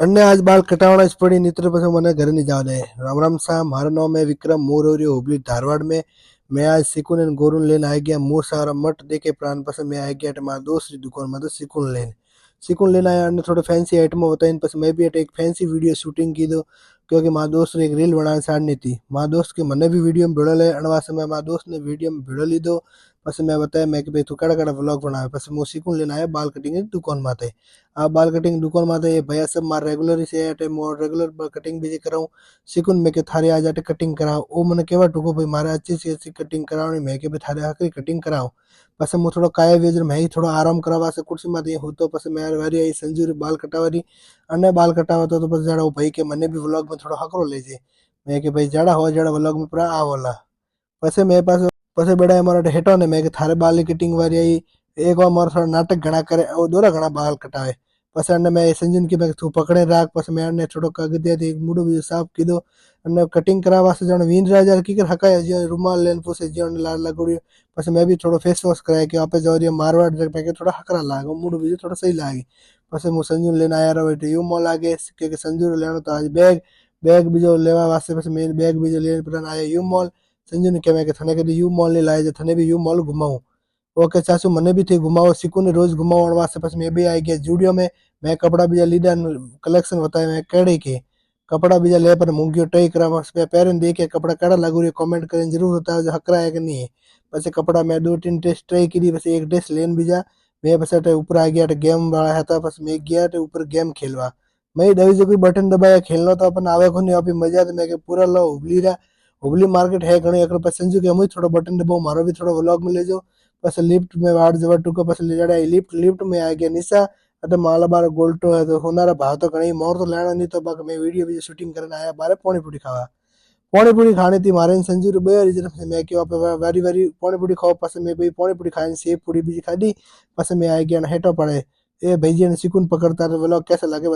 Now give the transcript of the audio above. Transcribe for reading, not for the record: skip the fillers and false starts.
अन्य आज बाल कटावना ज पड़ी नित्र पछी मने घरे नहीं जावा दे। राम राम सा, मारो नाम है विक्रम, मोर हो रही हुबली धारवाड़ में। मैं आज सिकुन एंड गोरुन लेने आ गया। मोर सारा मठ देखे प्राण पसंद मैं आ गया मारा दोस्त की दुकान में तो सिकुन लेने आया। अन्य थोड़े फैंसी आइटम बताइन पस मैं भी एक फैंसी वीडियो शूटिंग की दो, क्योंकि मारा दोस्त ने एक रील बनाने साड़नी थी। मारा दोस्त के मने भी वीडियो में भिड़ो ले अणवा समय मारा दोस्त ने वीडियो में भिड़ो लीधो। पस मैं बताया मैं कि भाई तू कड़ा कड़ा व्लॉग बनावे। पस मु सिकुन लेने आया बाल कटिंग की दुकान माते। आ बाल कटिंग दुकान माते ये भैया सब मार रेगुलर ही से अटे मोर रेगुलर कटिंग भी कराऊं। सिकुन में के थारे आज अटे कटिंग कराओ ओ मने केवा टुको भाई मारे अच्छी सी अच्छी कटिंग करावनी मैं के भाई थारे आखरी कटिंग कराओ। पस मु थोड़ो काया वेजर मैं ही थोड़ो आराम करवा से कुर्सी माते होतो। पस मैं वारी आई संजू रे बाल कटावारी अने बाल कटावा तो पस जाड़ा भाई के मने भी व्लॉग में थोड़ो हकरो लेजे। मैं के भाई जाड़ा हो जाड़ा व्लॉग में पूरा आवला। पसे मेरे पास पसे बेड़ा हमारा हेटो ने मैं के थारे बाल की कटिंग वारी आई। एक बार मारा थोड़ा नाटक घना करे और दोरा घना बाल कटावे। पसे अने मैं संजन की मैं तू पकड़े राख। पसे मैं अने छोटो कागज दिया थी मुडो भी साफ कीधो। अने कटिंग करावा से जण वीन राजा की कर हकाया जे रुमाल लेन पुसे जीवन लाल लगुड़ी। पसे मैं भी थोड़ो फेस वॉश कराया कि आपे जो मारवाड़ जग मैं के थोड़ा हकरा लागो मुडो भी थोड़ा सही लागे। पसे मु संजू लेने आया रहो यू मॉल आगे के संजू लेनो तो आज बैग बैग बीजो लेवा वास्ते पसे मेन बैग बीजो लेने पर आया यू मॉल। संजू ने कहा मैं कि थने कदी यू मॉल नहीं लाए जे थने भी यू मॉल घुमाऊं। ओके चाचू मने भी थी घुमाओ सिकू ने रोज घुमावण वास्ते पस मैं भी आई गया जूडियो में। मैं कपड़ा बीजा लीधा कलेक्शन बताया मैं केड़े के कपड़ा बीजा ले पर मूंगियो टई करा बस मैं पैरन देखे कपड़ा केड़ा लागू रे कमेंट करें जरूर बताओ जो हकरा है कि नहीं है। बस कपड़ा मैं दो तीन टेस्ट ट्राई की बस एक ड्रेस लेन बीजा। मैं बस अटे ऊपर आ गया गेम वाला था बस मैं गया ऊपर गेम खेलवा। मैं दबी जो कोई बटन दबाया खेलना तो अपन आवे को नहीं अभी मजा तो मैं के पूरा लो हुबली रा हुबली मार्केट है घणी अकर पर संजू के हम थोड़ा बटन दबाओ मारो भी थोड़ा व्लॉग में ले जाओ। बस लिफ्ट में वाट जवर टूको बस ले जाड़ा लिफ्ट लिफ्ट में आ गया निशा। अटे मालाबार गोल्टो है तो होनारा भाव तो घणी मोर तो लेना नहीं तो बाकी मैं वीडियो भी शूटिंग करने आया बारे पौनी पूरी खावा। पौनी पूरी खानी थी मारे संजू रे बे रिजर्व से मैं के पे वारी वारी पौनी पूरी खाओ पस मैं भी पौनी पूरी खाई सेब पूरी भी खादी। पस मैं आ गया हेटो पड़े ए भैया ने सिकुन पकड़ता व्लॉग कैसा लगे।